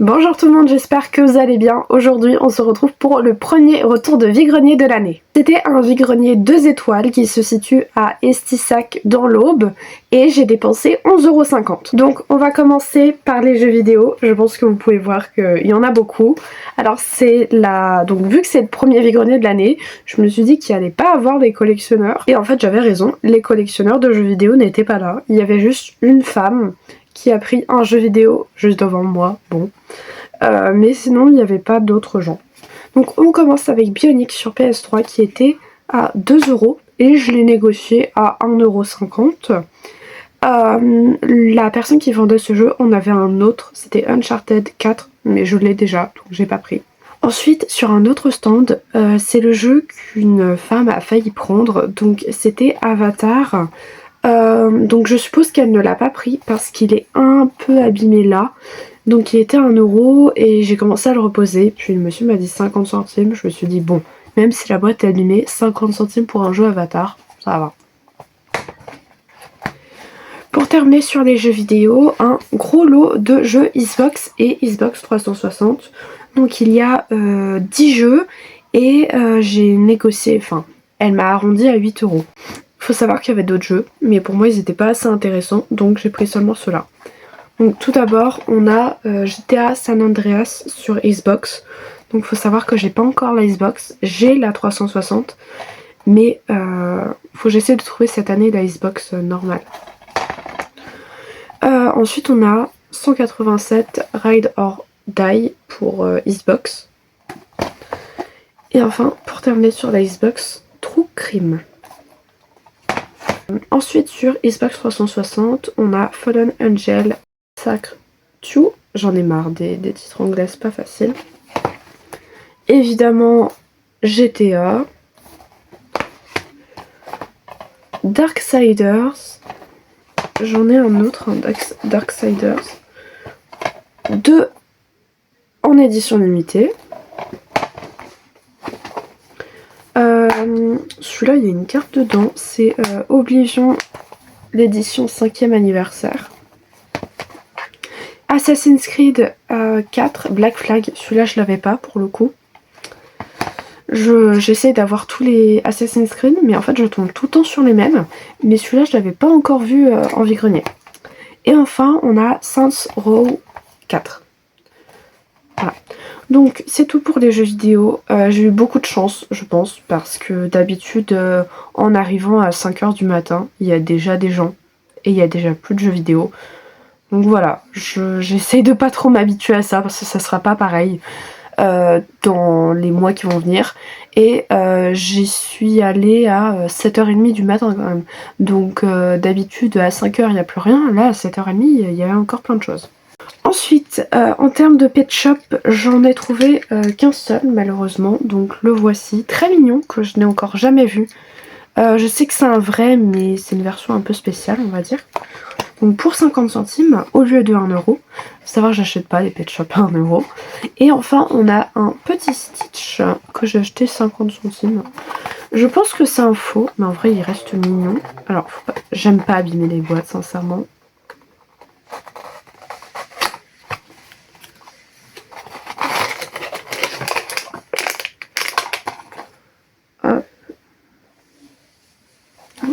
Bonjour tout le monde, j'espère que vous allez bien. Aujourd'hui, on se retrouve pour le premier retour de vide-grenier de l'année. C'était un vide-grenier 2 étoiles qui se situe à Estissac dans l'Aube et j'ai dépensé 11,50 €. Donc on va commencer par les jeux vidéo. Je pense que vous pouvez voir qu'il y en a beaucoup. Alors donc vu que c'est le premier vide-grenier de l'année, je me suis dit qu'il n'y allait pas avoir des collectionneurs. Et en fait j'avais raison, les collectionneurs de jeux vidéo n'étaient pas là. Il y avait juste une femme qui a pris un jeu vidéo juste devant moi, bon. Mais sinon il n'y avait pas d'autres gens. Donc on commence avec Bionic sur PS3 qui était à 2 € et je l'ai négocié à 1,50 €. La personne qui vendait ce jeu, on avait un autre, c'était Uncharted 4, mais je l'ai déjà, donc j'ai pas pris. Ensuite, sur un autre stand, c'est le jeu qu'une femme a failli prendre, donc c'était Avatar. Donc je suppose qu'elle ne l'a pas pris parce qu'il est un peu abîmé là. Donc il était à 1 € et j'ai commencé à le reposer. Puis le monsieur m'a dit 50 centimes. Je me suis dit bon, même si la boîte est abîmée, 50 centimes pour un jeu Avatar, ça va. Pour terminer sur les jeux vidéo, un gros lot de jeux Xbox et Xbox 360. Donc il y a 10 jeux et j'ai négocié, enfin elle m'a arrondi à 8 €. Faut savoir qu'il y avait d'autres jeux, mais pour moi ils n'étaient pas assez intéressants, donc j'ai pris seulement ceux-là. Donc tout d'abord, on a GTA San Andreas sur Xbox. Donc faut savoir que j'ai pas encore la Xbox, j'ai la 360, mais faut que j'essaie de trouver cette année la Xbox normale. Ensuite on a 187 Ride or Die pour Xbox. Et enfin, pour terminer sur la Xbox, True Crime. Ensuite sur Xbox 360, on a Fallen Angel Sacre 2. J'en ai marre des titres anglais, c'est pas facile. Évidemment GTA. Darksiders. J'en ai un autre, Darksiders. 2 en édition limitée. Celui-là, il y a une carte dedans. C'est Oblivion, l'édition 5e anniversaire. Assassin's Creed 4, Black Flag. Celui-là, je l'avais pas pour le coup. J'essaie d'avoir tous les Assassin's Creed, mais en fait, je tombe tout le temps sur les mêmes. Mais celui-là, je l'avais pas encore vu en vide-grenier. Et enfin, on a Saints Row 4. Voilà. Donc c'est tout pour les jeux vidéo. J'ai eu beaucoup de chance, je pense, parce que d'habitude, en arrivant à 5 h du matin, il y a déjà des gens et il y a déjà plus de jeux vidéo. Donc voilà, j'essaye de pas trop m'habituer à ça parce que ça sera pas pareil dans les mois qui vont venir. Et j'y suis allée à 7h30 du matin quand même. Donc d'habitude à 5 h il n'y a plus rien. Là à 7h30 il y avait encore plein de choses. Ensuite, en termes de pet shop, j'en ai trouvé qu'un seul malheureusement, donc le voici, très mignon, que je n'ai encore jamais vu. Je sais que c'est un vrai, mais c'est une version un peu spéciale, on va dire. Donc pour 50 centimes au lieu de 1 €. Faut savoir que j'achète pas les pet shop à 1 €. Et enfin, on a un petit Stitch que j'ai acheté 50 centimes. Je pense que c'est un faux, mais en vrai il reste mignon. Alors, j'aime pas abîmer les boîtes, sincèrement.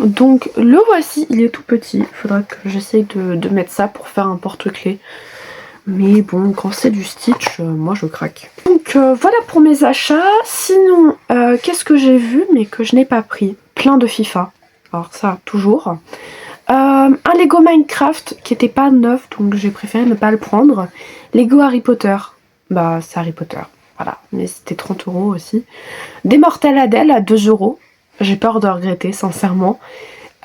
Donc le voici, il est tout petit. Il faudra que j'essaye de mettre ça pour faire un porte-clés. Mais bon, quand c'est du Stitch, moi je craque. Donc voilà pour mes achats. Sinon, qu'est-ce que j'ai vu mais que je n'ai pas pris? Plein de FIFA. Alors ça, toujours. Un Lego Minecraft qui n'était pas neuf, donc j'ai préféré ne pas le prendre. Lego Harry Potter. Bah, c'est Harry Potter. Voilà, mais c'était 30 € aussi. Des Mortels Adèle à 2 €. J'ai peur de regretter, sincèrement.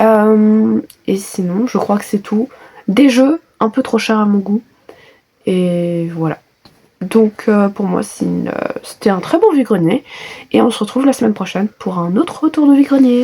Et sinon, je crois que c'est tout. Des jeux un peu trop chers à mon goût. Et voilà. Donc pour moi, c'était un très bon vide-grenier. Et on se retrouve la semaine prochaine pour un autre retour de vide-grenier.